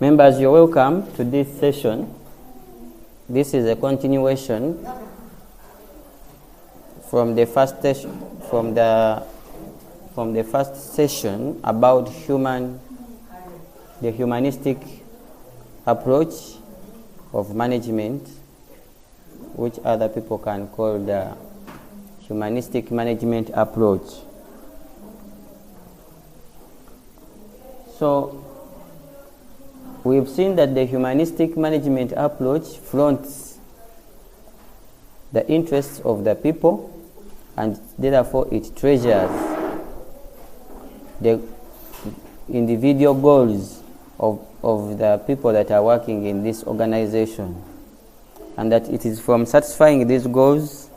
Members, you're welcome to this session. This is a continuation from the first session, from the first session about the humanistic approach of management, which other people can call the humanistic management approach. So we've seen that the humanistic management approach fronts the interests of the people, and therefore it treasures the individual goals of the people that are working in this organization, and that it is from satisfying these goals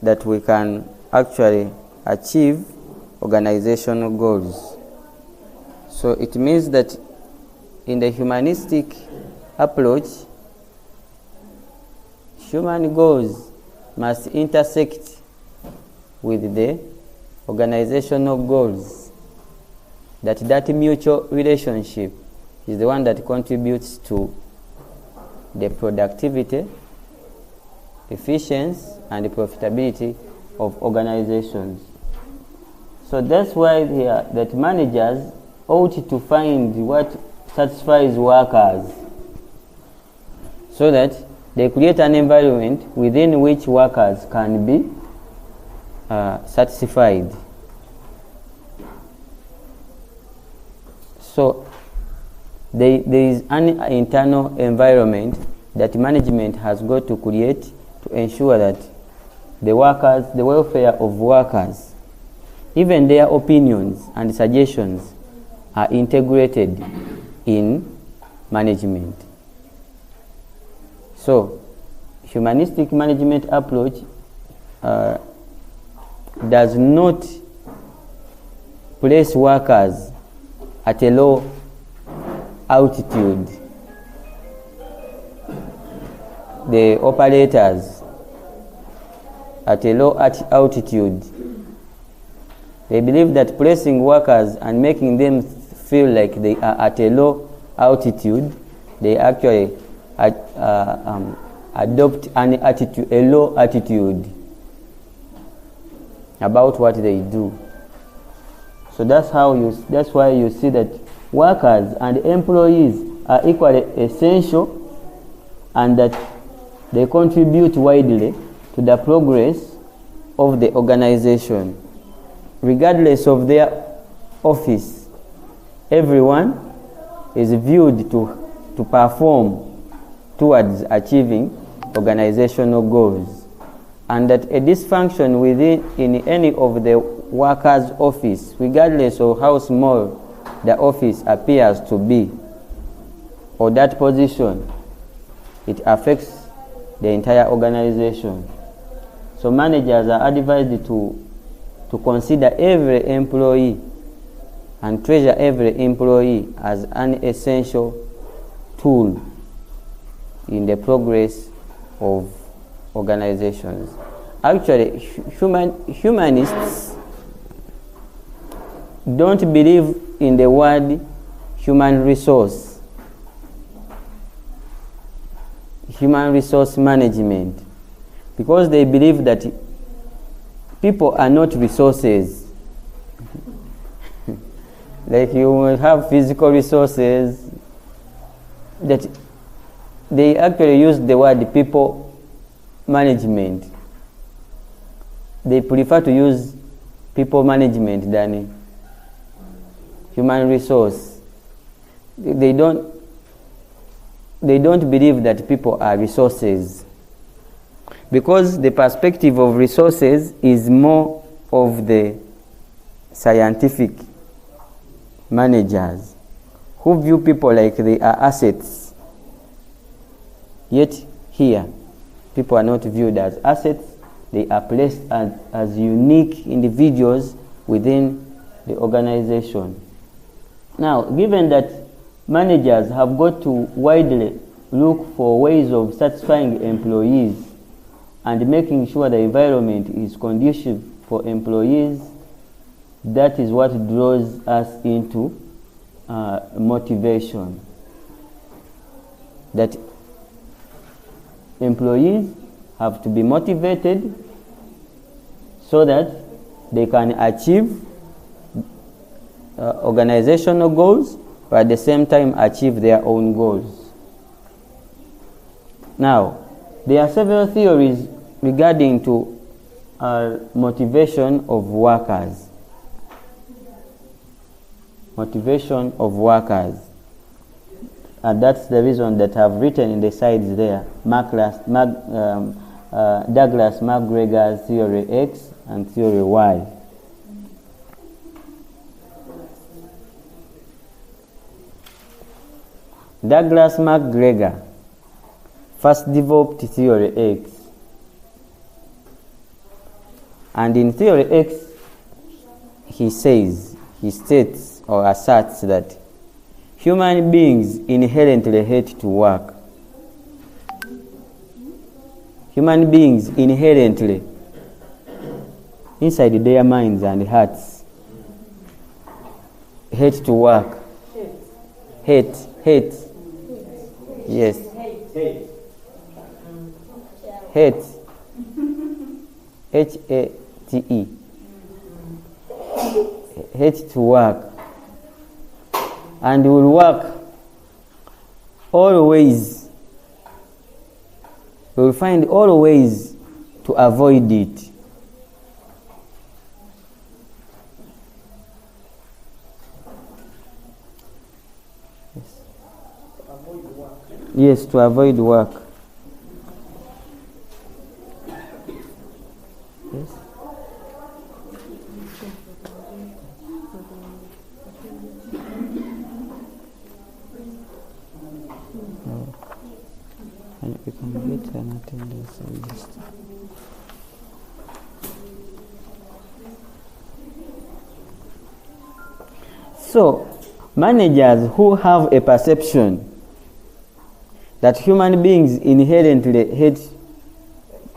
that we can actually achieve organizational goals. So it means that in the humanistic approach, human goals must intersect with the organizational goals. That mutual relationship is the one that contributes to the productivity, efficiency, and the profitability of organizations. So that's why that managers ought to find what satisfies workers, so that they create an environment within which workers can be satisfied. So there is an internal environment that management has got to create to ensure that the welfare of workers, even their opinions and suggestions, are integrated in management. So humanistic management approach does not place workers at a low altitude. The operators at a low altitude. They believe that placing workers and making them feel like they are at a low altitude, they actually adopt a low attitude about what they do. So that's why you see that workers and employees are equally essential, and that they contribute widely to the progress of the organization. Regardless of their office, everyone is viewed to perform towards achieving organizational goals, and that a dysfunction in any of the workers' office, regardless of how small the office appears to be, or that position, it affects the entire organization. So managers are advised to consider every employee and treasure every employee as an essential tool in the progress of organizations. Actually, humanists don't believe in the word human resource management, because they believe that people are not resources. Like you will have physical resources, that they actually use the word people management. They prefer to use people management than human resource. They don't believe that people are resources, because the perspective of resources is more of the scientific managers who view people like they are assets. Yet here, people are not viewed as assets. They are placed as unique individuals within the organization. Now, given that managers have got to widely look for ways of satisfying employees and making sure the environment is conducive for employees, that is what draws us into motivation. that employees have to be motivated so that they can achieve organizational goals, but at the same time achieve their own goals. Now, there are several theories regarding to motivation of workers. Motivation of workers. And that's the reason that I've written in the sides there, Douglas MacGregor's Theory X and Theory Y. Douglas MacGregor first developed Theory X. And in Theory X, he states or asserts that human beings inherently hate to work. Human beings inherently, inside their minds and hearts, hate to work. Hate. Yes. Hate. H-A-T-E. Hate to work. And will work always. We will find all ways to avoid it. Yes, to avoid work. Yes. No. And we can get an attendance list. So, managers who have a perception that human beings inherently hate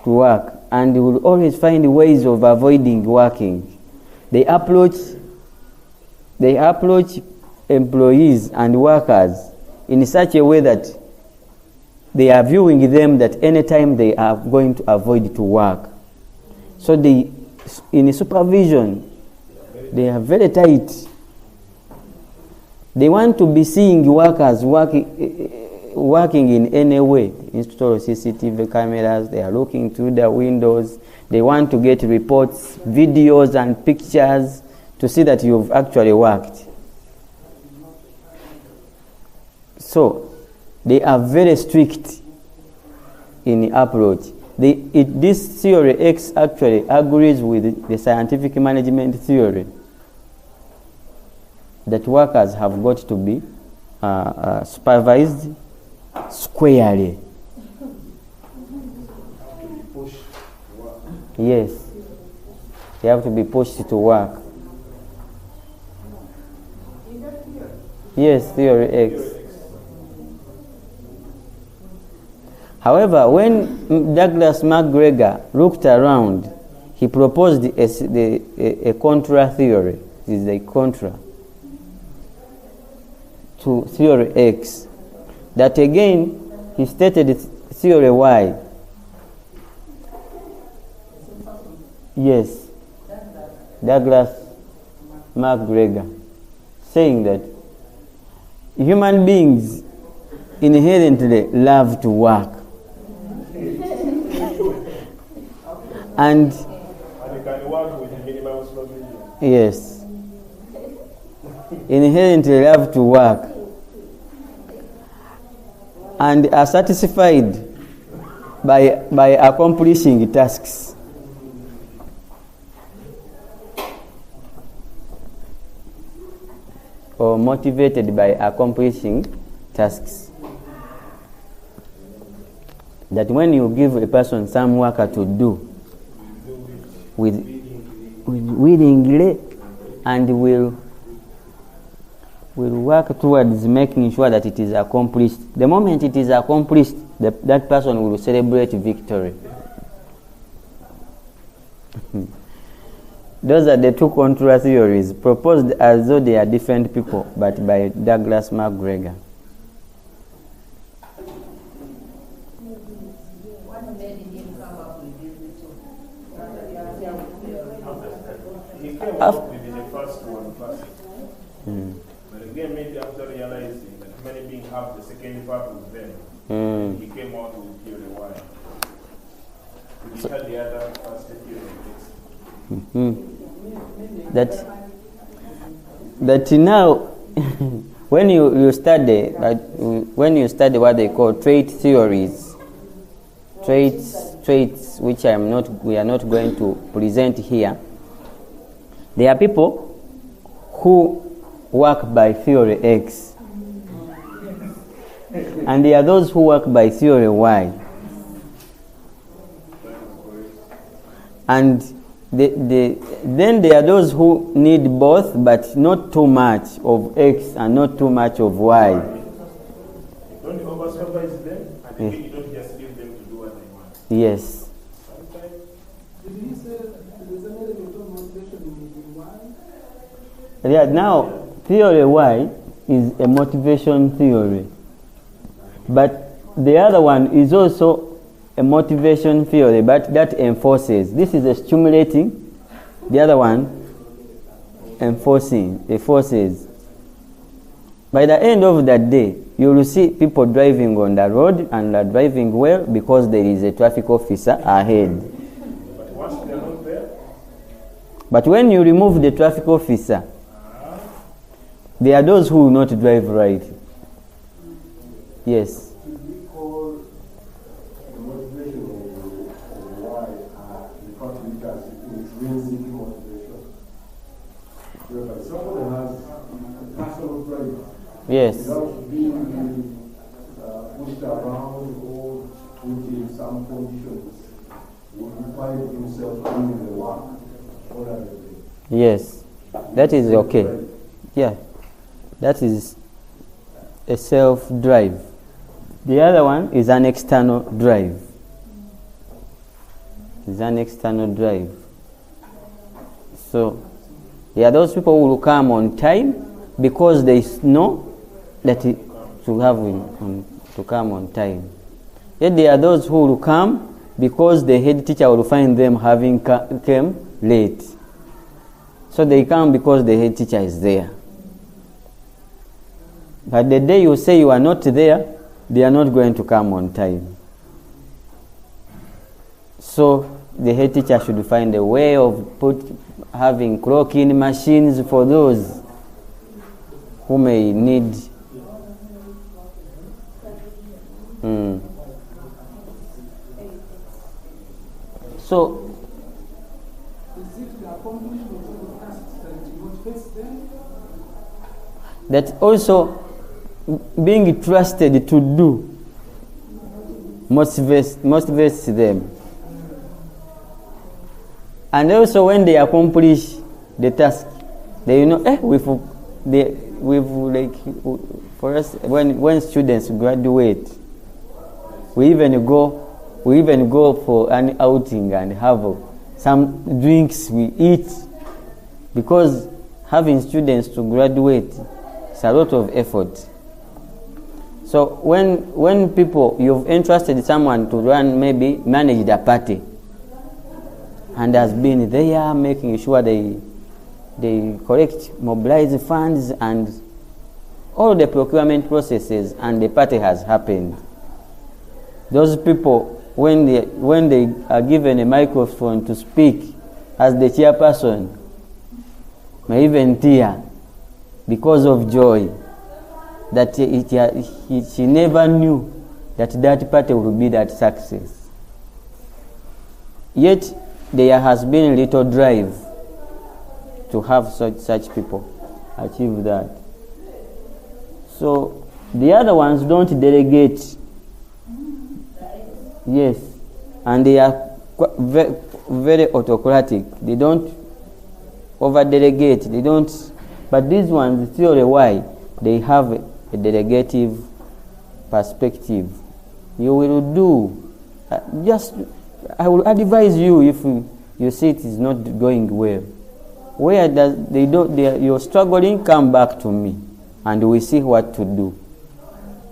to work and will always find ways of avoiding working, they approach employees and workers in such a way that they are viewing them that anytime they are going to avoid to work. So they, in supervision, they are very tight. They want to be seeing workers working in any way. Install CCTV cameras, they are looking through the windows. They want to get reports, videos and pictures to see that you've actually worked. So, they are very strict in approach. This theory X actually agrees with the scientific management theory that workers have got to be supervised squarely. Yes, they have to be pushed to work. Yes, theory X. However, when Douglas MacGregor looked around, he proposed a contra theory. This is a contra to theory X. That again, he stated theory Y. Yes, Douglas MacGregor, saying that human beings inherently love to work. And you can work with minimal supervision. Yes, inherently love to work and are satisfied by accomplishing tasks. Or motivated by accomplishing tasks. That when you give a person some work to do willingly and will work towards making sure that it is accomplished. The moment it is accomplished, that person will celebrate victory. Those are the two contra theories proposed as though they are different people, but by Douglas MacGregor. human being have the second part with them. He came out with theory Y. We had the other first theory. That now, when you study what they call trait theories, traits which we are not going to present here. There are people who work by theory X, and there are those who work by theory Y. And then there are those who need both, but not too much of X and not too much of Y. You don't over-supervise them, and you don't just leave them to do what they want. Yes. Did he say there's an element of motivation in Y? Yeah, now, theory Y is a motivation theory. But the other one is also a motivation theory, but that enforces. This is a stimulating, the other one enforcing, it forces. By the end of that day, you will see people driving on the road and are driving well because there is a traffic officer ahead. But once they are not there, but when you remove the traffic officer, there are those who will not drive right. Yes. Intrinsic motivation. Whereby someone has personal drive. Yes. Without being pushed around or put in some conditions, would find himself doing the work all the day. Yes. That is okay. Yeah. That is a self-drive. The other one is an external drive. It's an external drive. So, there are those people who will come on time because they know that to come on time. Yet there are those who will come because the head teacher will find them having came late. So they come because the head teacher is there. But the day you say you are not there, they are not going to come on time. So the head teacher should find a way of having clock-in machines for those who may need. So, is it the accomplishment of the tasks that motivates them? that also being trusted to do motivates them. And also when they accomplish the task, they for us when students graduate, we even go for an outing and have some drinks we eat, because having students to graduate is a lot of effort. So when people, you've entrusted someone to manage the party, and has been there making sure they mobilize funds and all the procurement processes, and the party has happened. Those people, when they are given a microphone to speak as the chairperson, may even tear because of joy that she never knew that party would be that success. Yet there has been little drive to have such people achieve that. So the other ones don't delegate. Yes, and they are very autocratic. They don't over-delegate. They don't. But these ones, theory why, they have a delegative perspective. You will do. I will advise you if you see it is not going well. Where you're struggling, come back to me, and we see what to do.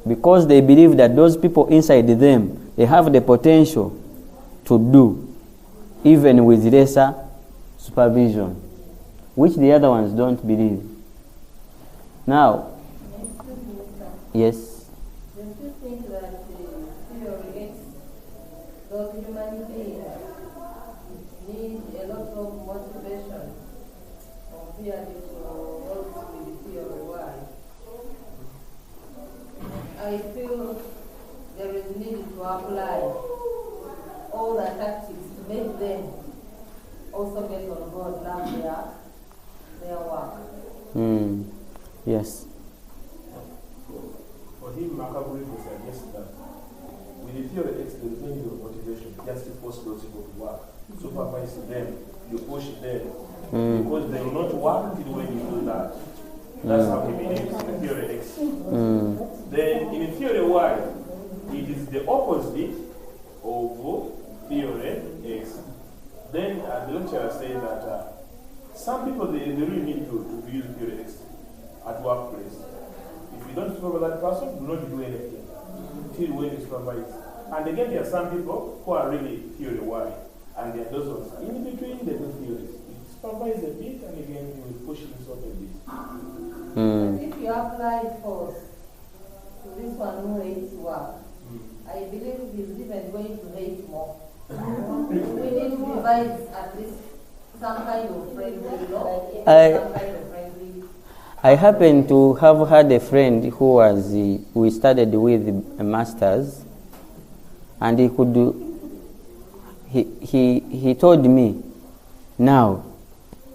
Because they believe that those people inside them, they have the potential to do, even with lesser supervision, which the other ones don't believe. Now, Yes. Don't you think that theory X, those human beings need a lot of motivation compared to those with theory Y? I feel there is need to apply all the tactics to make them also get on board, love their work. Yes. For him, Macabre would suggest that with the theory X, there is no need of motivation, just to force those people to work. Supervise them, you push them, because they will not work till when you do that. That's how he believes in theory X. Then in theory Y, it is the opposite of theory X. Then the lecturer said that some people, they really need to use theory X at workplace. If you don't supervise that person, do not do anything till when you supervise. And again, there are some people who are really theory Y, and there are those ones in between, they do theories. You supervise a bit, and again, you will push this up a bit. But if you apply force to this one who hates work, I believe he's even going to hate more. We need to devise at least some kind of friendly law, some kind of friendly. I happen to have had a friend who was, we started with a master's, and he could do, he told me, now,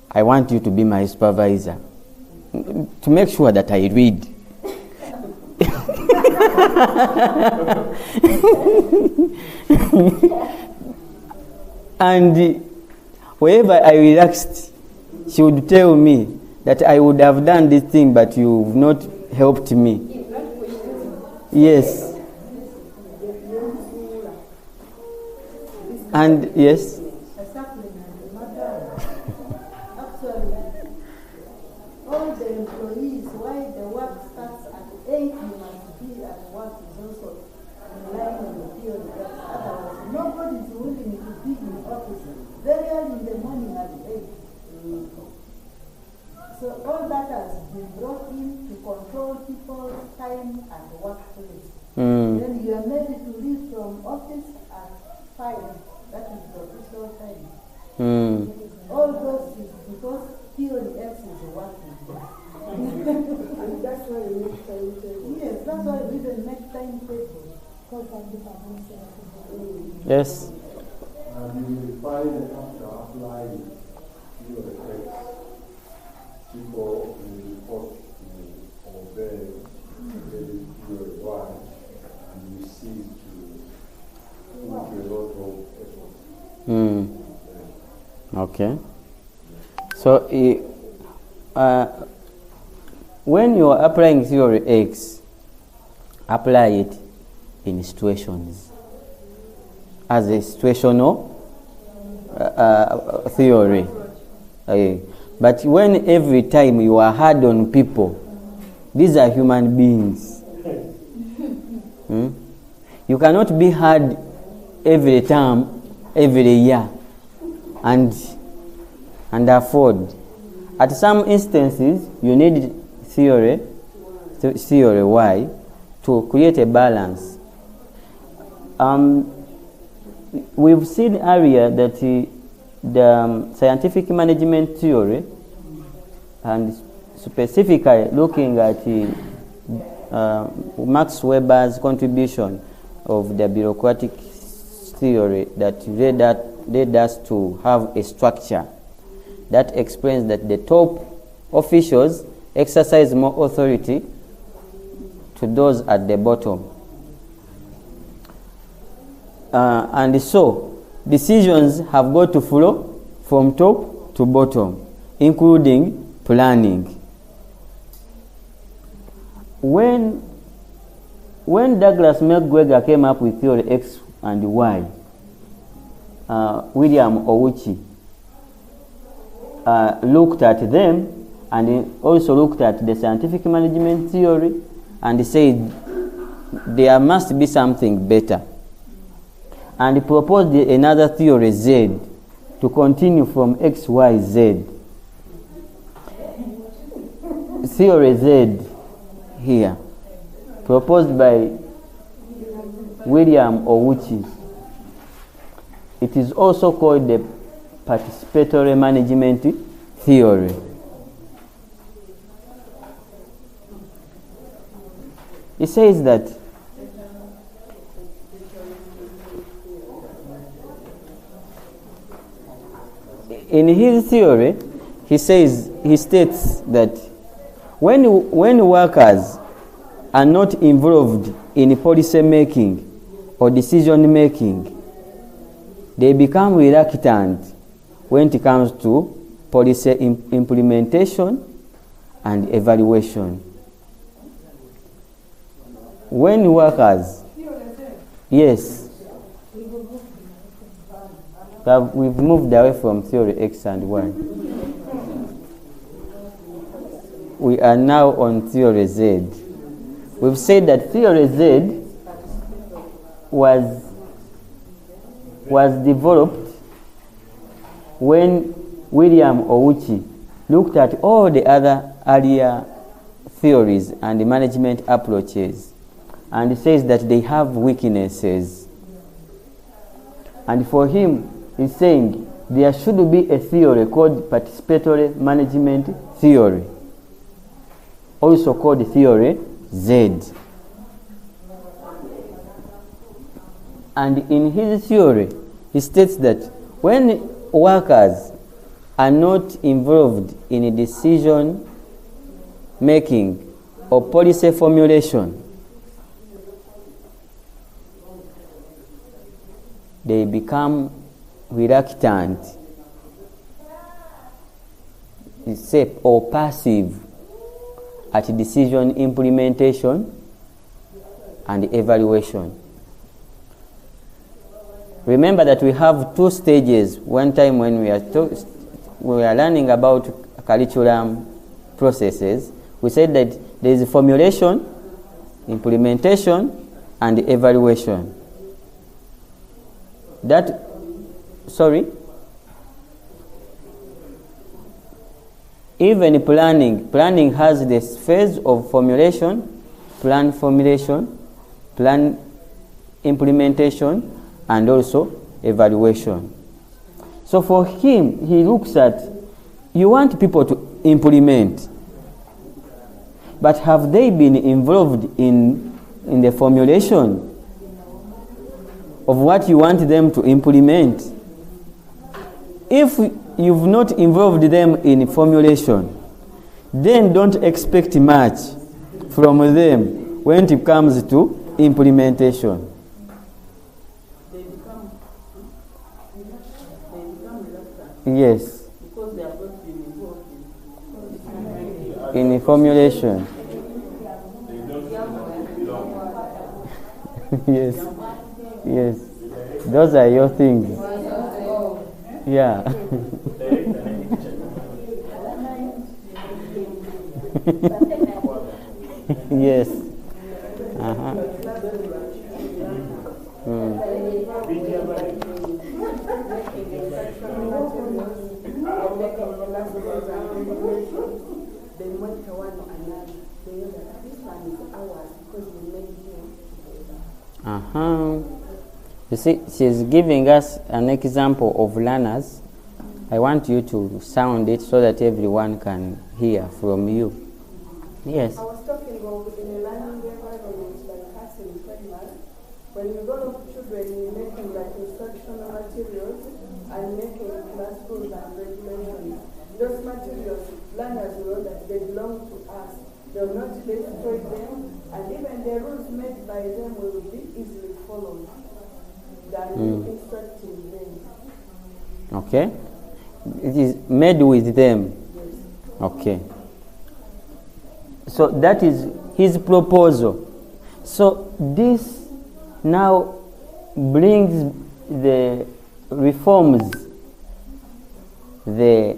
I want you to be my supervisor, to make sure that I read. And whenever I relaxed, she would tell me that I would have done this thing, but you've not helped me. Yes. And yes. All the employees, why the work starts at 8, you must be at work is also in line with the theory. Otherwise, nobody is willing to be in office very early in the morning at 8. So all that has been brought in to control people's time and workplace. Then you are made to leave from office at 5. That is the official time. All those is because theory X is working. And that's why we make time table. Yes, that's why we even make time table. Yes. And you will find that after applying theory X, people will be forced to obey the theory Y, and you cease to put a lot of effort. Okay. So, when you are applying theory X, apply it in situations as a situational theory. But when every time you are hard on people, these are human beings. You cannot be hard every term, every year, and afford. At some instances, you need theory Y to create a balance. We've seen earlier that the scientific management theory, and specifically looking at Max Weber's contribution of the bureaucratic theory that led us to have a structure that explains that the top officials exercise more authority to those at the bottom. And so, decisions have got to flow from top to bottom, including planning. When Douglas McGregor came up with theory X and Y, William Owuchi looked at them, and he also looked at the scientific management theory, and he said there must be something better. And he proposed another theory, Z, to continue from X, Y, Z. Theory Z here. proposed by William Owuchi. It is also called the participatory management theory. He says that in his theory, he states that when workers are not involved in policy making or decision making, they become reluctant when it comes to policy implementation and evaluation. When workers, yes, we've moved away from theory X and Y. We are now on theory Z. We've said that theory Z was developed when William Owuchi looked at all the other earlier theories and the management approaches, and says that they have weaknesses. And for him, he's saying there should be a theory called participatory management theory, also called theory Z. And in his theory, he states that when workers are not involved in decision making or policy formulation, they become reluctant, or passive at decision implementation and evaluation. Remember that we have two stages. One time when we are learning about curriculum processes, we said that there is formulation, implementation, and evaluation. Even planning has this phase of formulation, plan formulation, plan implementation, and also evaluation. So for him, he looks at, you want people to implement, but have they been involved in the formulation of what you want them to implement? If you've not involved them in formulation, then don't expect much from them when it comes to implementation. Yes. Because they have not been involved in formulation. Yes. Yes. Those are your things. Yeah. Yes. Uh-huh. You see, she's giving us an example of learners. I want you to sound it so that everyone can hear from you. Yes. I was talking about in a learning environment like us in primary, when you go to children, you're making like instructional materials and making class rules and regulations. Those materials, learners know that they belong to us. They will not destroy them, and even the rules made by them will be easily followed than instructing them. Okay. It is made with them. Yes. Okay. So that is his proposal. So this now brings the reforms, the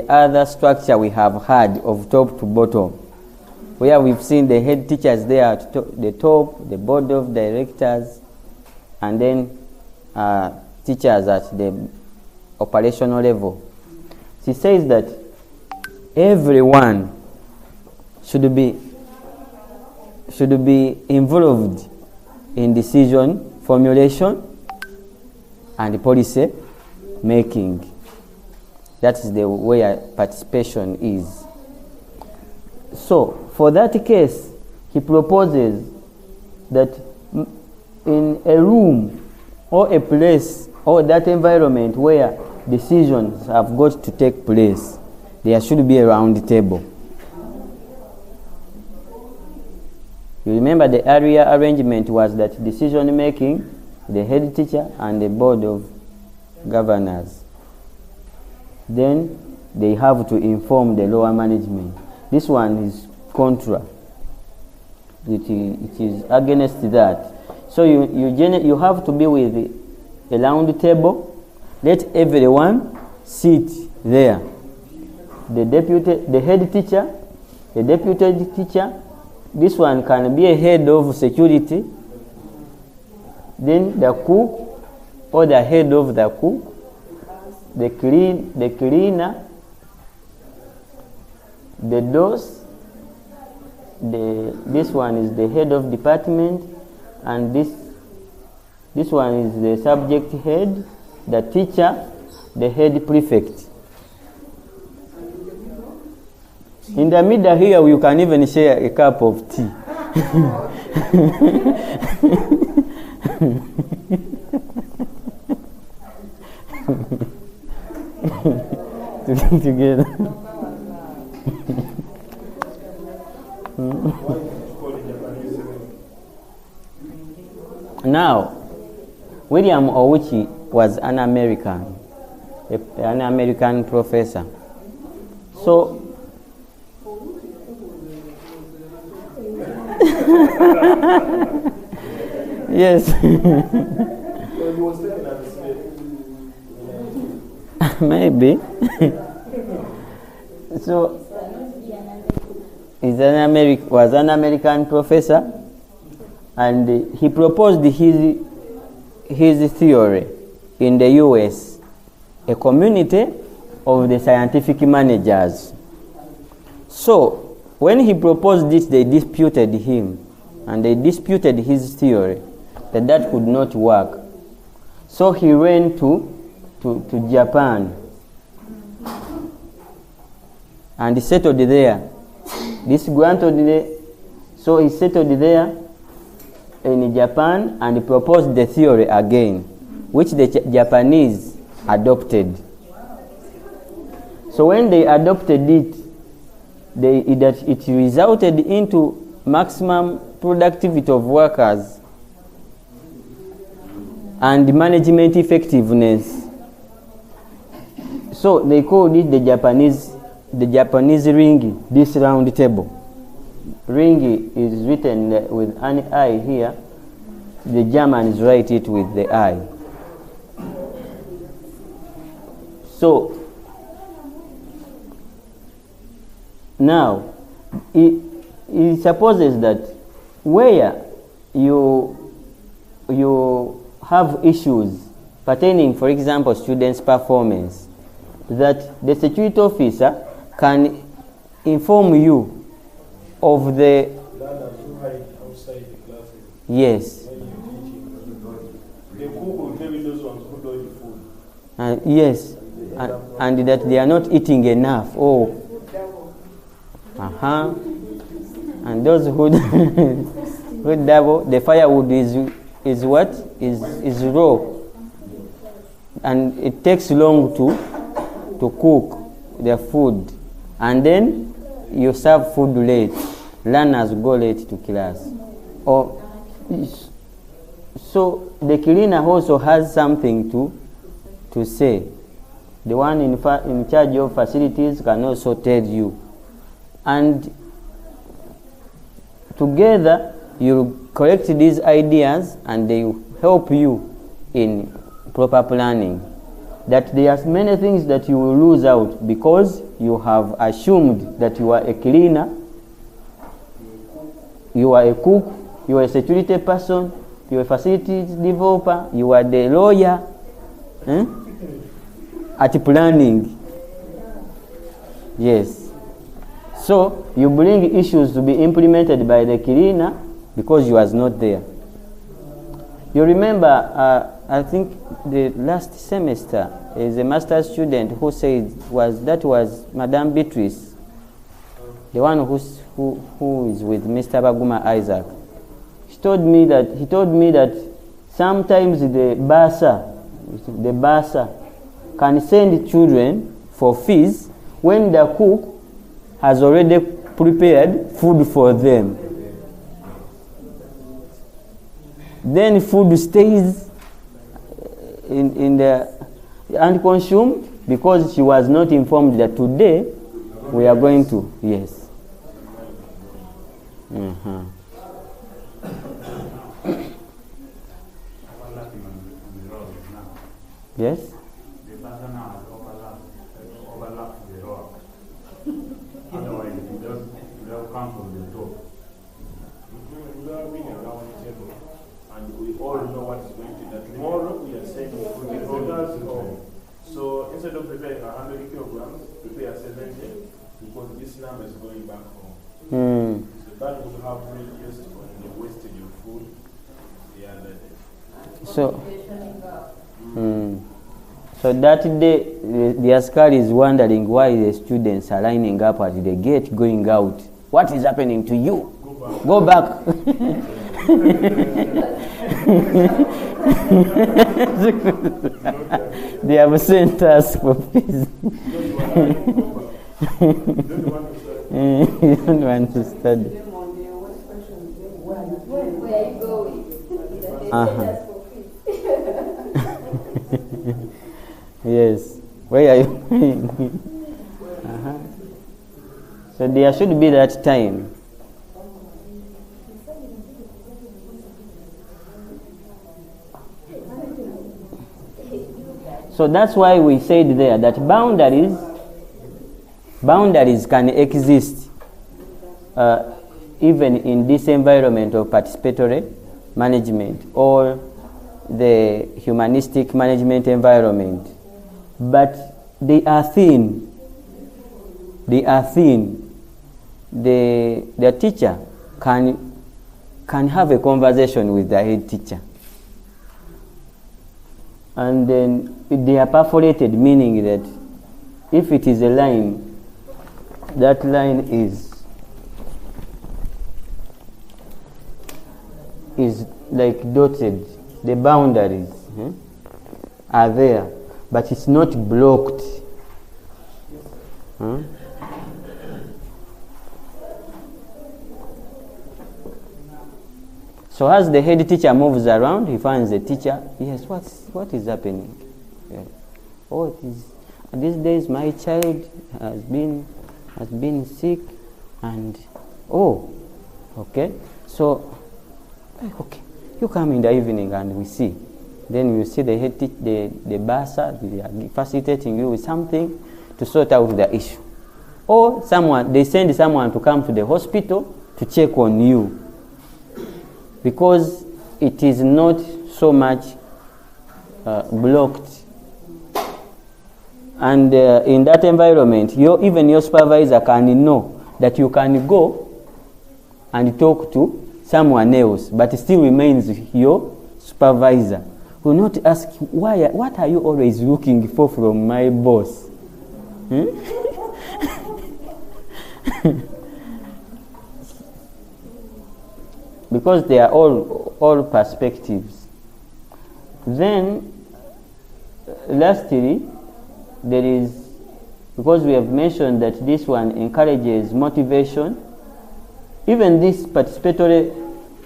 other structure we have had of top to bottom, where we've seen the head teachers there at the top, the board of directors, and then teachers at the operational level. She says that everyone should be should be involved in decision formulation and policy making. That is the way participation is. So, for that case, he proposes that in a room or a place or that environment where decisions have got to take place, there should be a round table. You remember the earlier arrangement was that decision making, the head teacher and the board of governors. Then they have to inform the lower management. This one is contra. It is against that. So you have to be with a round table. Let everyone sit there. The head teacher, the deputy teacher. This one can be a head of security. Then the cook or the head of the cook, the cleaner, the doors. This one is the head of department, and this one is the subject head, the teacher, the head prefect. In the middle here, you can even share a cup of tea. Together. Now, William Owuchi was an American professor. So, yes. Maybe. So, was an American professor, and he proposed his theory in the US, a community of the scientific managers. So, when he proposed this, they disputed him, and they disputed his theory that could not work. So he ran to Japan and he settled there. This granted, so he settled there in Japan and proposed the theory again, which the Japanese adopted. So when they adopted it, it resulted into maximum productivity of workers and management effectiveness. So they called it the Japanese ring, this round table. Ring is written with an I here. The Germans write it with the I. So now it supposes that where you have issues pertaining, for example, students' performance, that the security officer can inform you of the outside the class. yes. When you're teaching, the cook will tell you those ones who don't eat food. Yes, and that they are not eating enough. Oh, and those who who double, the firewood is what is raw, and it takes long to cook the food, and then you serve food late. Learners go late to class. Or so the cleaner also has something to say. The one in charge of facilities can also tell you, and together you collect these ideas and they help you in proper planning. That there are many things that you will lose out because you have assumed that you are a cleaner, you are a cook, you are a security person, you are a facilities developer, you are the lawyer at planning. Yes. So you bring issues to be implemented by the cleaner because you was not there. You remember, I think the last semester, is a master's student who said that was Madame Beatrice, the one who is with Mr. Baguma Isaac. He told me that sometimes the bursar can send children for fees when the cook has already prepared food for them. Then food stays in the unconsumed because she was not informed that today we are going to. Yes. Yes. The person has overlapped the rock. Otherwise, it will come from the top. We are being around the table, and we all know what is going to be. Tomorrow, we are saying the products. So instead of preparing 100 kilograms, prepare 70 because this number is going back home. So that would have reduced on the wastage of food the other day. So that day, the askari is wondering why the students are lining up at the gate going out. What is happening to you? Go back. They have sent us for fees. You don't want to study. Where are you going? Yes. Where are you going? So there should be that time. So that's why we said there that boundaries can exist even in this environment of participatory management or the humanistic management environment. But they are thin. The teacher can have a conversation with the head teacher. And then they are perforated, meaning that if it is a line, that line is like dotted. The boundaries are there, but it's not blocked. So as the head teacher moves around, he finds the teacher. Yes, what is happening? Yeah. Oh, it is. These days my child has been sick, and okay. So, okay, you come in the evening and we see. Then you see the head the bursar, they are facilitating you with something to sort out the issue. Or they send someone to come to the hospital to check on you. Because it is not so much blocked. And in that environment, even your supervisor can know that you can go and talk to someone else, but still remains your supervisor. Will not ask, what are you always looking for from my boss? Because they are all perspectives. Then, lastly, there is, because we have mentioned that this one encourages motivation, even this participatory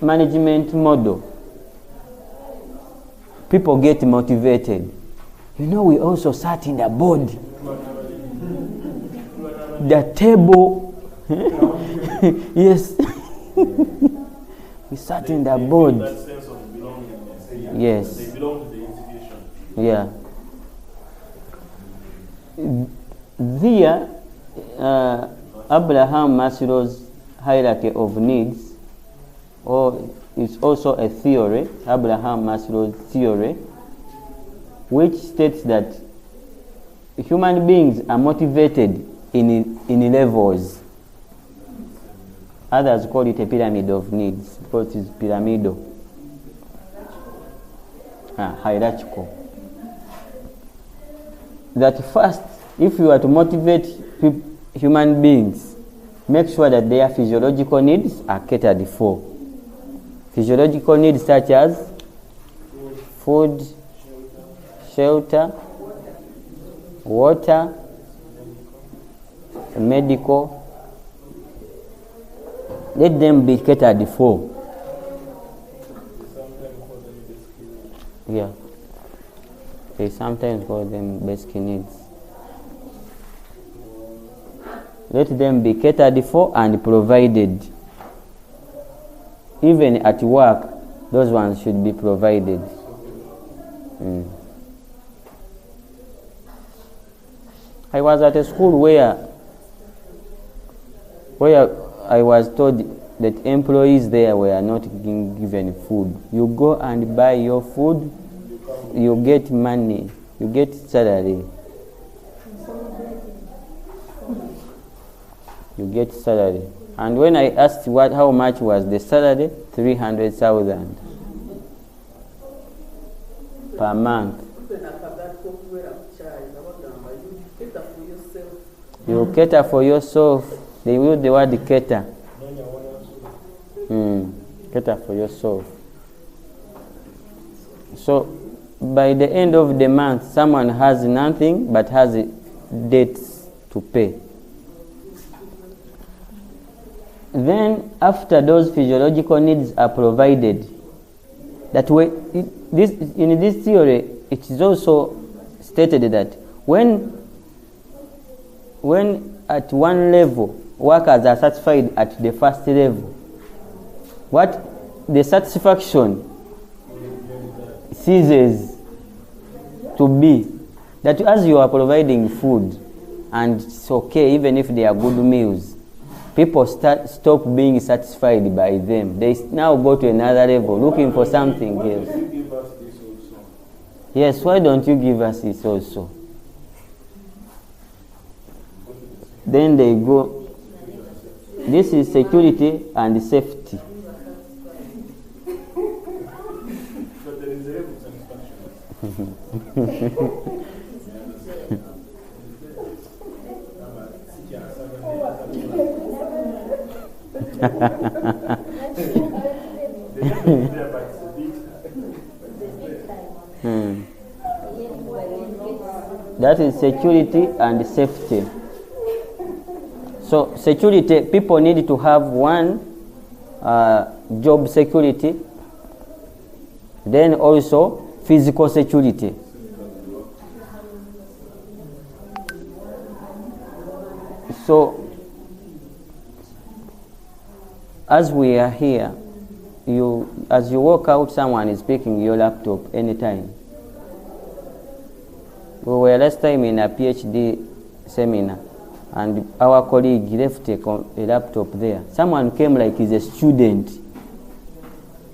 management model, people get motivated. We also sat in the board. The table. Yes. We sat in the board. That sense of belongingness. Yes. They belong to the institution. Yeah. There, Abraham Maslow's hierarchy of needs, or it's also a theory, Abraham Maslow's theory, which states that human beings are motivated in levels. Others call it a pyramid of needs because it is pyramidal. Hierarchical. That first, if you are to motivate human beings, make sure that their physiological needs are catered for. Physiological needs such as food, shelter, water, medical, let them be catered for. Yeah. They sometimes call them basic needs. Let them be catered for and provided. Even at work, those ones should be provided. I was at a school where I was told that employees there were not being given food. You go and buy your food, you get money, you get salary. You get salary. And when I asked how much was the salary, 300,000 per month. You cater for yourself. They use the word cater. Cater for yourself. So by the end of the month, someone has nothing but has debts to pay. Then after those physiological needs are provided, that way, in this theory, it is also stated that when at one level workers are satisfied at the first level, what the satisfaction ceases to be that as you are providing food, and it's okay even if they are good meals, people stop being satisfied by them. They now go to another level looking for something else. Why don't you give us this also? Yes, why don't you give us this also? Then they go. This is security and safety. But there is a level of satisfaction. That is security and safety. So security, people need to have one, job security, then also physical security. So as we are here, as you walk out, someone is picking your laptop anytime. We were last time in a PhD seminar, and our colleague left a laptop there. Someone came like he's a student,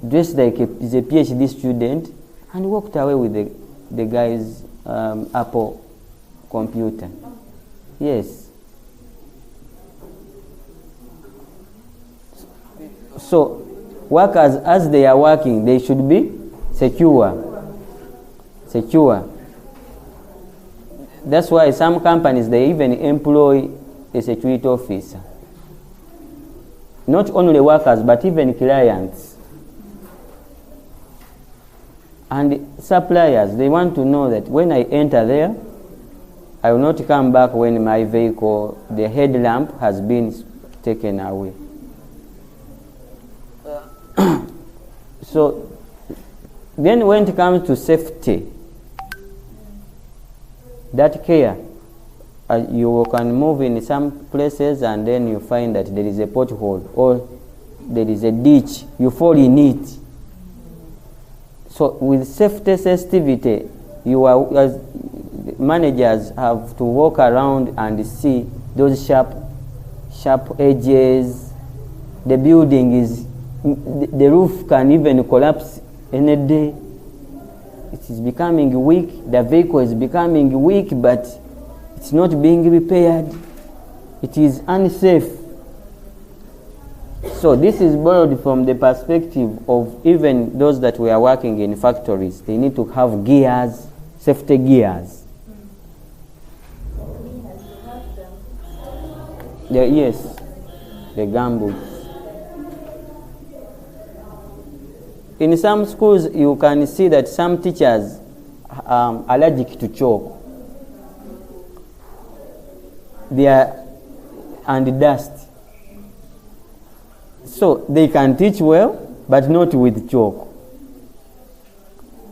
dressed like he's a PhD student, and walked away with the guy's Apple computer. Yes. So workers, as they are working, they should be secure. That's why some companies, they even employ a security officer. Not only workers, but even clients. And suppliers, they want to know that when I enter there, I will not come back when my vehicle, the headlamp has been taken away. So then when it comes to safety, that care, you can move in some places and then you find that there is a pothole or there is a ditch, you fall in it. So with safety sensitivity, as managers have to walk around and see those sharp edges. The building the roof can even collapse any day. It is becoming weak. The vehicle is becoming weak, but it's not being repaired. It is unsafe. So this is borrowed from the perspective of even those that were working in factories. They need to have gears, safety gears. Yes, the gumboots. In some schools, you can see that some teachers are allergic to chalk. They are and dust. So they can teach well, but not with chalk.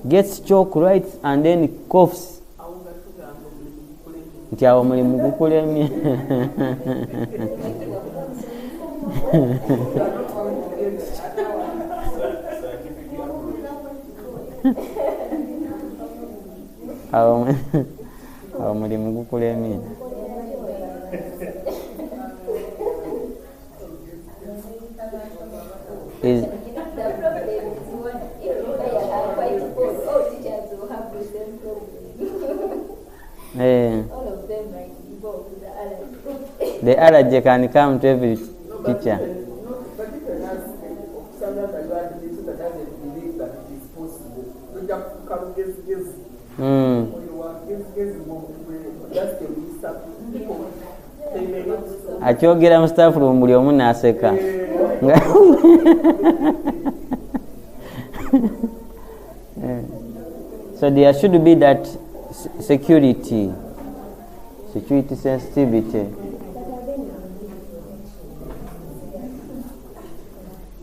Gets chalk right and then coughs. Nti awo mulimu gukulemye. Awo mulimu gukulemye. Is All of them might involve with the allergy. the allergy can come to every teacher. But if you ask someone that you are religious that doesn't believe that it is possible, you just come guess. Or you are guess that's the least people. They may not. Akyogera mu staff room buli omu n'aseka. So there should be that security sensitivity.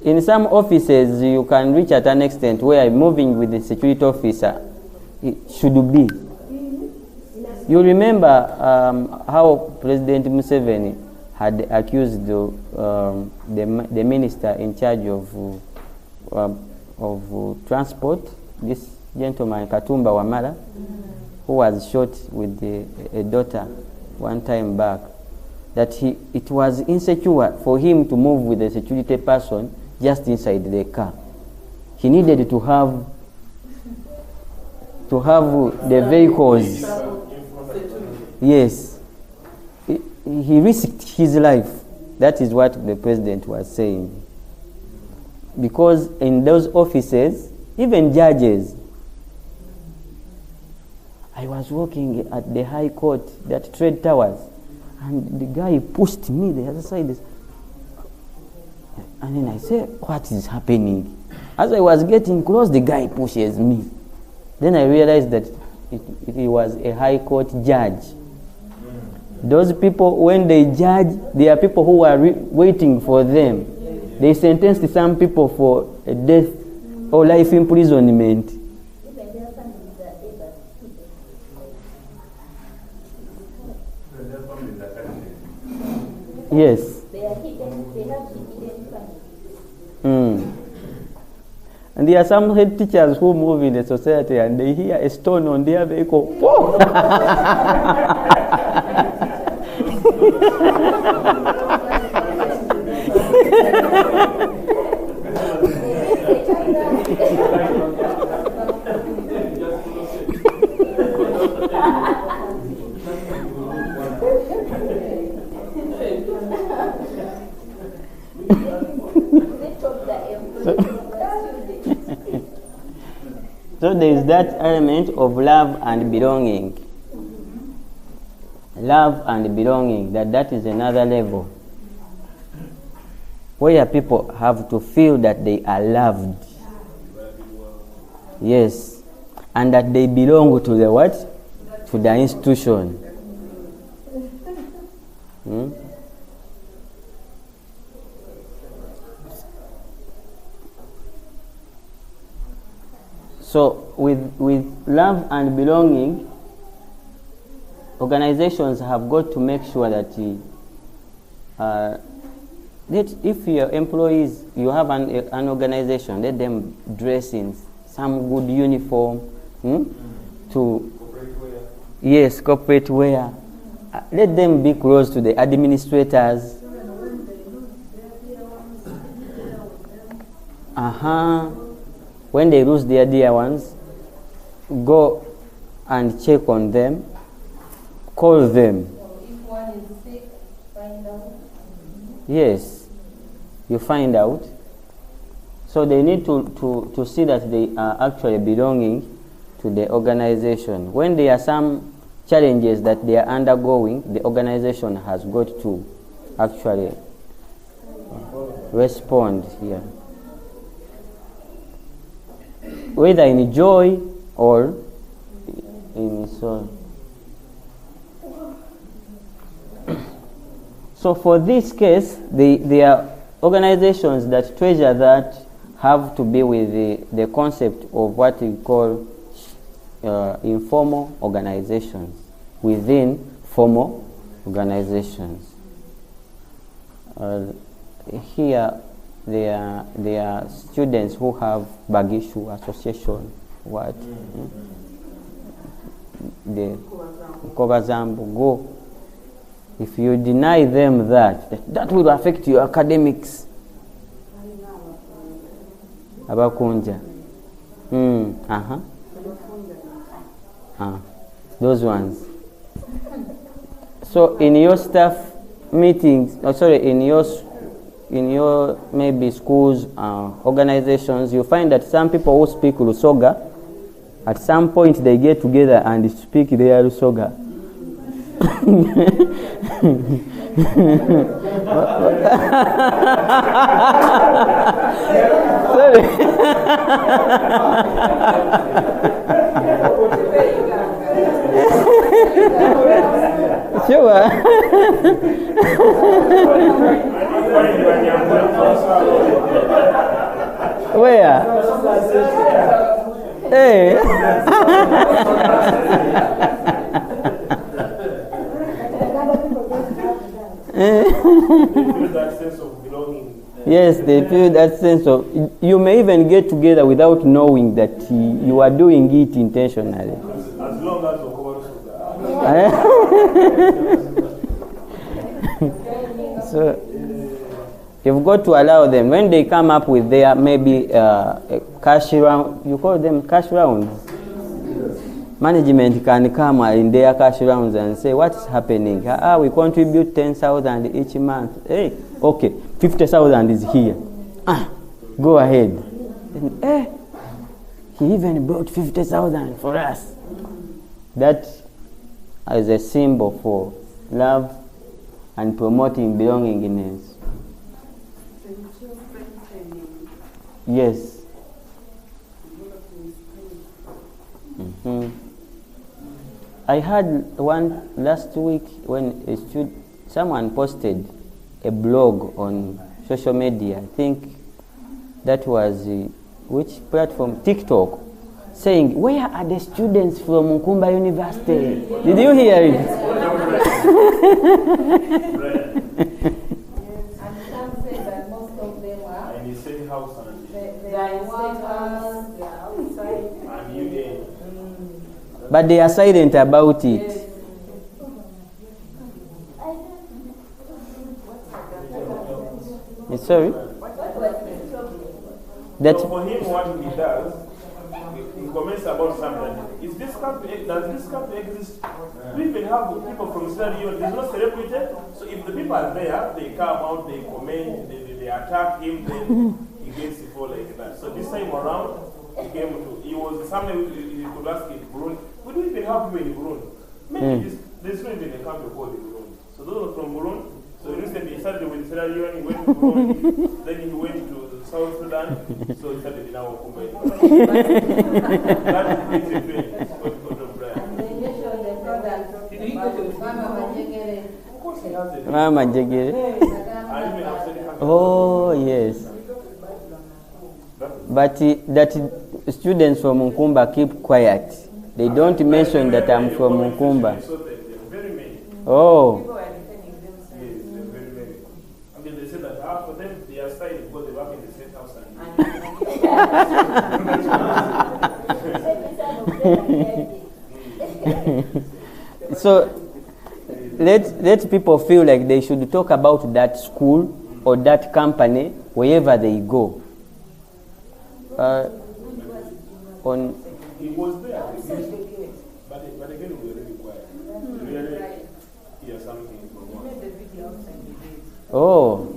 In some offices, you can reach at an extent where moving with the security officer it should be. You remember how President Museveni had accused the minister in charge of transport, this gentleman Katumba Wamala, who was shot with a daughter one time back, that it was insecure for him to move with a security person just inside the car. He needed to have the vehicles. Yes. He risked his life. That is what the president was saying. Because in those offices, even judges, I was working at the High Court, that Trade Towers, and the guy pushed me the other side. And then I said, what is happening? As I was getting close, the guy pushes me. Then I realized that he was a High Court judge. Those people, when they judge, they are people who are waiting for them. They sentenced some people for a death or life imprisonment. Yes. They are hidden, they have hidden Mm. And there are some head teachers who move in the society and they hear a stone on their vehicle. Whoa! So there is that element of love and belonging. Love and belonging, that is another level. Where people have to feel that they are loved. Yes. And that they belong to the what? To the institution. Hmm? So with love and belonging, organizations have got to make sure that if your employees, you have an organization, let them dress in some good uniform to corporate wear. Let them be close to the administrators. When they lose their dear ones, go and check on them, call them. If one is sick, find out. Yes. You find out. So they need to see that they are actually belonging to the organization. When there are some challenges that they are undergoing, the organization has got to actually respond here. Whether in joy or in sorrow. So for this case, there are organizations that treasure that have to be with the concept of what we call informal organizations within formal organizations. Here, there are students who have Bagishu Association, the Kovazambu, go. If you deny them that will affect your academics. Abakunja. Those ones. So in your staff meetings, in your maybe schools, organizations, you find that some people who speak Lusoga, at some point they get together and speak their Lusoga. Sorry. Sure. Where? Hey. That sense of belonging. Yes, they feel that sense of. You may even get together without knowing that you are doing it intentionally. As long as so you've got to allow them when they come up with their maybe cash round. You call them cash rounds. Management can come in their cash rounds and say, what's happening? We contribute 10,000 each month. Hey, okay, 50,000 is here. Go ahead. And, he even brought 50,000 for us. That is a symbol for love and promoting belongingness. Yes. I had one last week when someone posted a blog on social media. I think that was which platform? TikTok, saying, "Where are the students from Nkumba University?" Did you hear it? And some say that most of them are in the same house they are workers, they are outside. and you get. But they are silent about it. Sorry? That So for him, what he does, he comments about something. Does this company exist? We even have people from Sierra Leone. There's no celebrity. So if the people are there, they come out, they comment, they attack him, then he gets to fall like that. So this time around, he was something you could ask in Burundi. We don't even have people in Burundi. Maybe there's not even a country called Burundi. So those are from Burundi. So recently he started with Sierra Leone, he went to Burundi, then he went to South Sudan, so he started in our Nkumba. That is a thing. And they mention the product. Did he go to Mama Majegere. Of course he has it. Mama Jegere. I even have said it. Oh, yes. But that students from Nkumba keep quiet. They don't mention that I'm from Nkumba. Very many. Oh. Yes, very many. I mean, they say that half of them, they are silent because they work in the same house. So let people feel like they should talk about that school or that company wherever they go. He was there, but again, we were really quiet. Really hear something from one. Oh.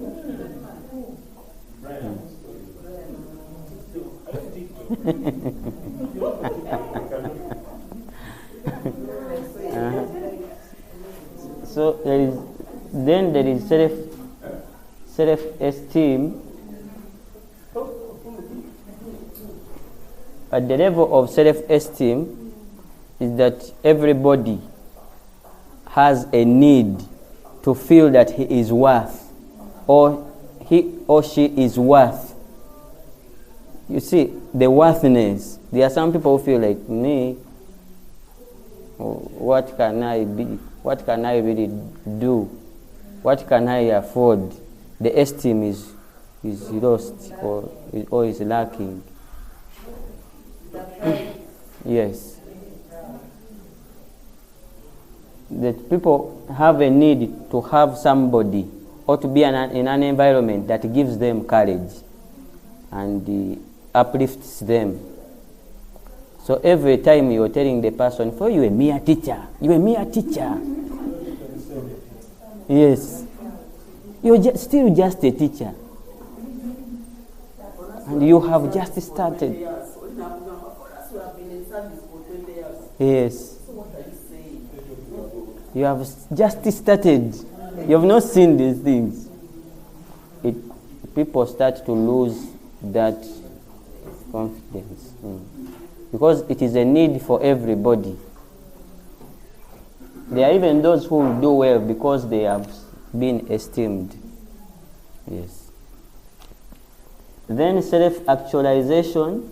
So there is self-esteem. At the level of self-esteem is that everybody has a need to feel that he is worth, or he or she is worth. You see, the worthiness. There are some people who feel like, me, what can I be? What can I really do? What can I afford? The esteem is lost or is lacking. Yes. That people have a need to have somebody or to be in an environment that gives them courage and uplifts them. So every time you're telling the person, for you a mere teacher, you're a mere teacher. Yes. You're still just a teacher. And you have just started. Yes. You have just started. You have not seen these things. People start to lose that confidence. Because it is a need for everybody. There are even those who do well because they have been esteemed. Yes. Then self-actualization,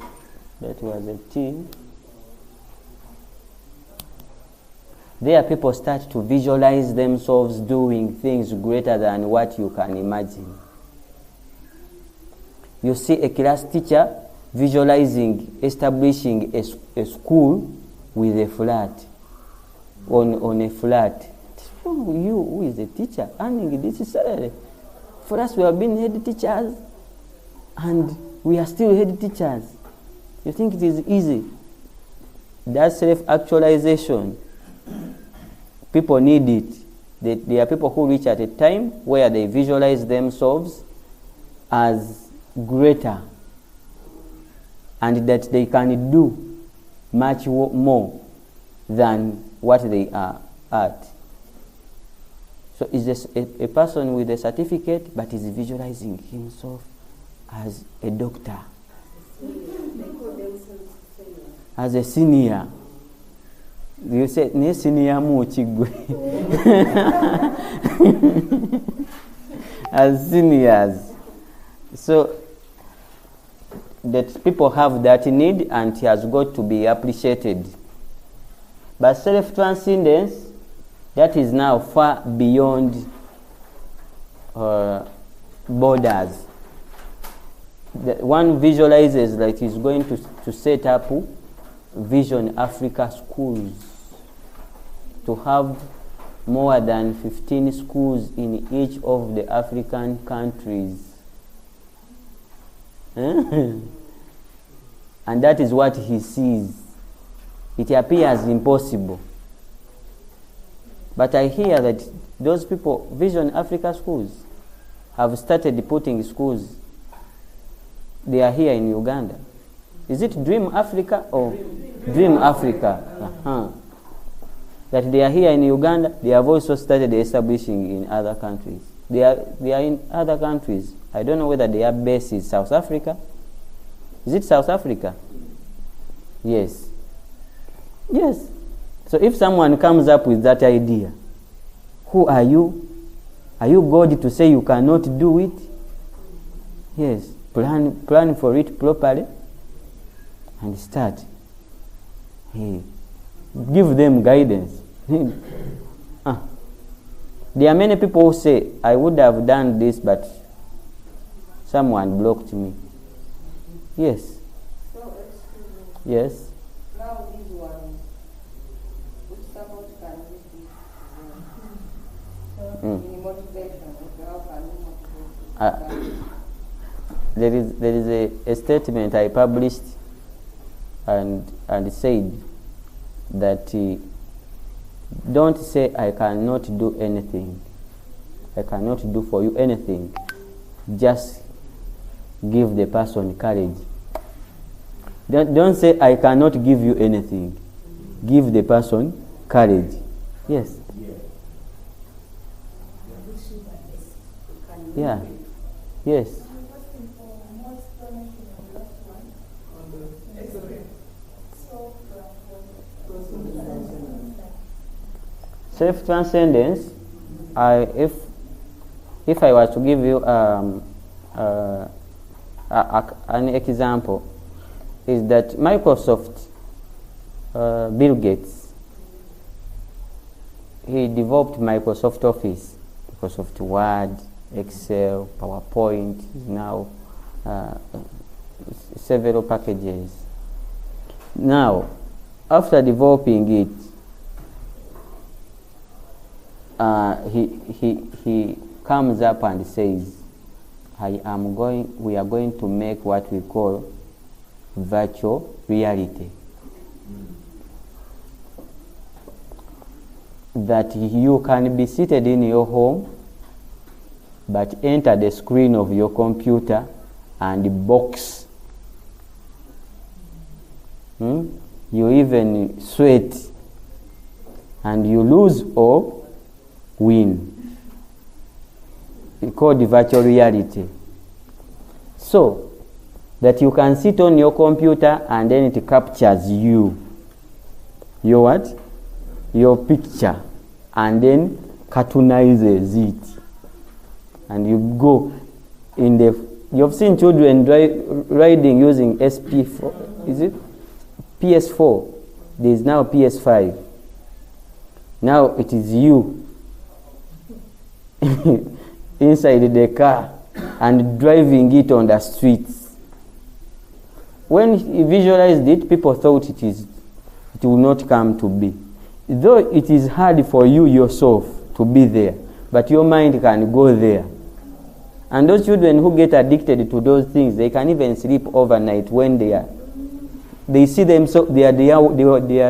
that was a theme. There people start to visualize themselves doing things greater than what you can imagine. You see a class teacher visualizing, establishing a school with a flat, on a flat. Oh, you, who is a teacher, earning this salary. For us, we have been head teachers, and we are still head teachers. You think it is easy? That self-actualization, people need it. There are people who reach at a time where they visualize themselves as greater, and that they can do much more than what they are at. So is a person with a certificate but is visualizing himself as a doctor, as a senior. You say, ne senior mu chigwe. As seniors. So that people have that need and it has got to be appreciated. But self-transcendence, that is now far beyond borders. One visualizes like he's going to set up Vision Africa schools, to have more than 15 schools in each of the African countries. And that is what he sees. It appears impossible. But I hear that those people, Vision Africa schools, have started putting schools. They are here in Uganda. Is it Dream Africa or Dream Africa? That they are here in Uganda. They have also started establishing in other countries. They are in other countries. I don't know whether their base is South Africa. Is it South Africa? Yes. Yes. So if someone comes up with that idea, who are you? Are you God to say you cannot do it? Yes. Plan for it properly and start. Hey. Give them guidance. There are many people who say, I would have done this, but someone blocked me. Yes. Yes. Now this one, which support can you give? Motivation, how can you motivate? There is a statement I published and said that don't say I cannot do anything. I cannot do for you anything. Just give the person courage. Don't say, I cannot give you anything. Give the person courage. Yes. Yeah. Yes. Self-transcendence, if I was to give you an example, is that Microsoft, Bill Gates, he developed Microsoft Office, Microsoft Word, Excel, PowerPoint, now several packages. Now, after developing it, he comes up and says, we are going to make what we call virtual reality. That you can be seated in your home, but enter the screen of your computer and box. You even sweat, and you lose or win. It's called virtual reality. So that you can sit on your computer and then it captures you. Your what? Your picture, and then cartoonizes it. And you go in the... You've seen children riding using SP4. Is it? PS4. There is now PS5. Now it is you inside the car and driving it on the streets. When he visualized it, people thought it will not come to be. Though it is hard for you yourself to be there, but your mind can go there. And those children who get addicted to those things, they can even sleep overnight when they see themselves, they are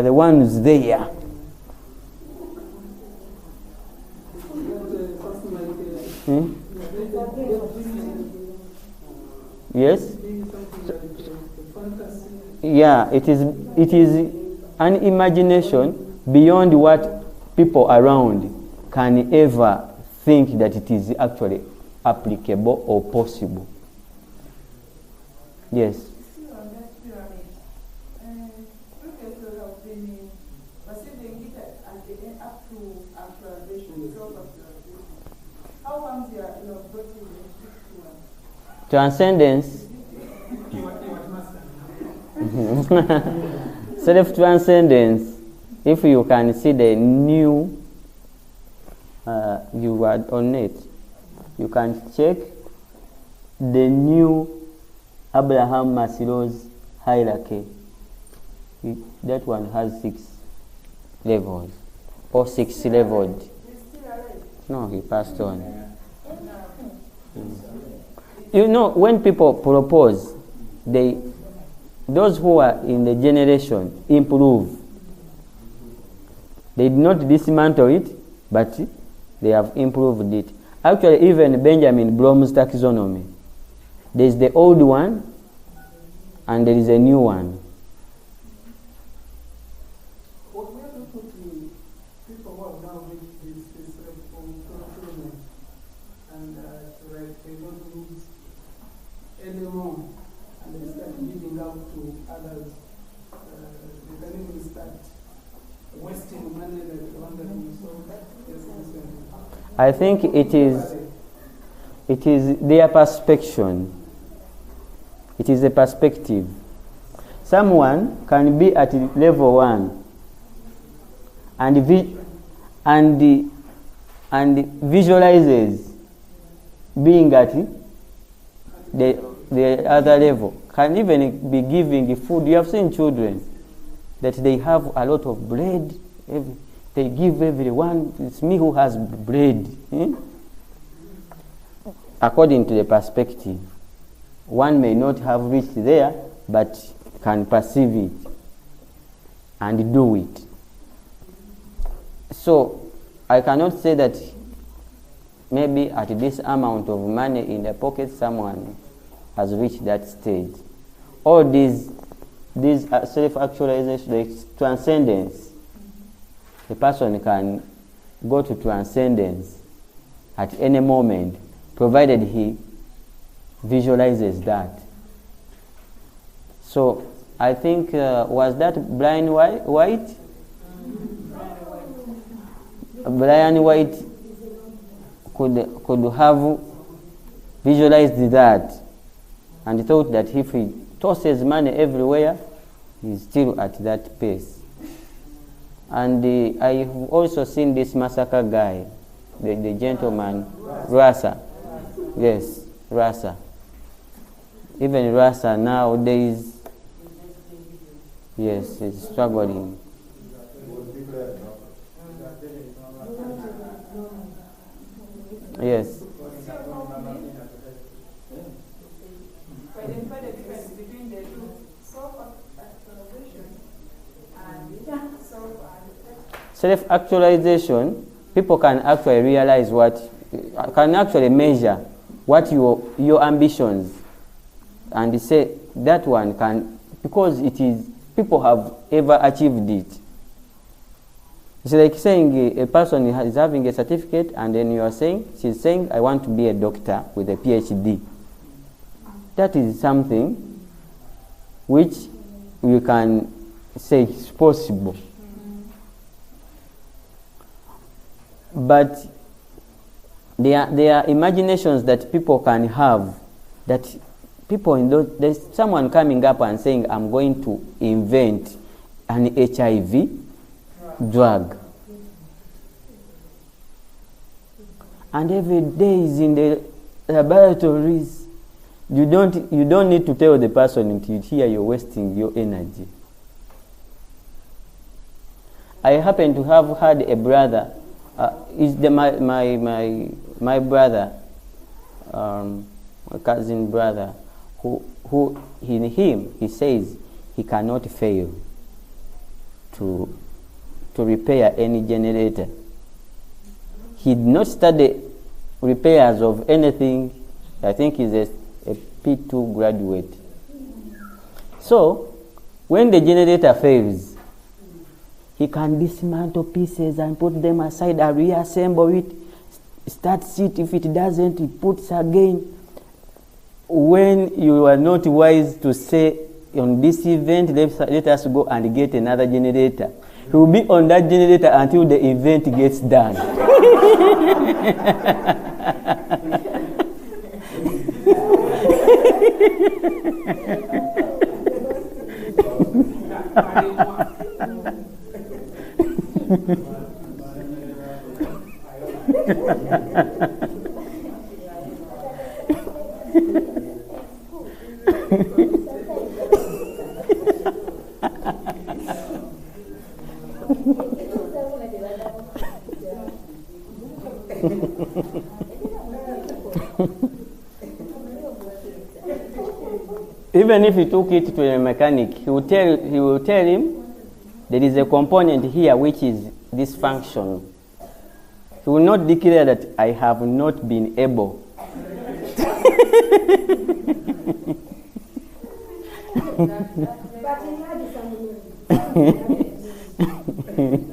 the ones there. Yes? Yeah, it is an imagination beyond what people around can ever think that it is actually applicable or possible. Yes. Transcendence. Self-transcendence, if you can see the new, you are on it, you can check the new Abraham Maslow's hierarchy. That one has 6 levels, or 6 leveled. No, he passed on. You know, when people propose, those who are in the generation improve. They did not dismantle it, but they have improved it. Actually, even Benjamin Bloom's taxonomy, there is the old one and there is a new one. What we have to put in people who have now reached this fulfillment and they don't need any room and they start giving out to others. They can even start wasting money like the one that we saw. I think it is their perception. It is a perspective. Someone can be at level 1 and visualizes being at the other level. Can even be giving food. You have seen children that they have a lot of bread. They give everyone. It's me who has bread. According to the perspective, one may not have reached there, but can perceive it and do it. So I cannot say that maybe at this amount of money in the pocket someone has reached that stage. All these this self-actualization, the transcendence. The person can go to transcendence at any moment, provided he visualizes that. So I think, was that Brian White? Brian White could have visualized that and thought that if he tosses money everywhere, he's still at that pace. And I've also seen this massacre guy, the gentleman, Rasa. Yes, Rasa. Even Rasa nowadays, yes, is struggling. Yes. Identify the difference between the two, self-actualization and Self-actualization, people can actually realize can actually measure what your ambitions, and say that one can, because it is, people have ever achieved it. It's like saying a person is having a certificate, and then you are saying, she's saying, I want to be a doctor with a PhD. That is something which we can say is possible. But there are imaginations that people can have, that people in those, there's someone coming up and saying, I'm going to invent an HIV drug. And every day is in the laboratories. You don't need to tell the person until you hear you're wasting your energy. I happen to have had a brother, my brother, my cousin brother, who in him, he says he cannot fail to repair any generator. He did not study repairs of anything. I think he's a P2 graduate. So, when the generator fails, he can dismantle pieces and put them aside and reassemble it, starts it. If it doesn't, he puts again. When you are not wise to say, on this event, let us go and get another generator, he will be on that generator until the event gets done. Even if he took it to a mechanic, he will tell him there is a component here which is dysfunctional. He will not declare that I have not been able.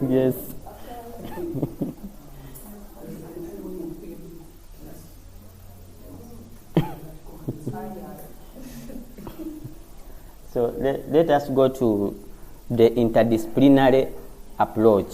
Yes. So let us go to the interdisciplinary approach.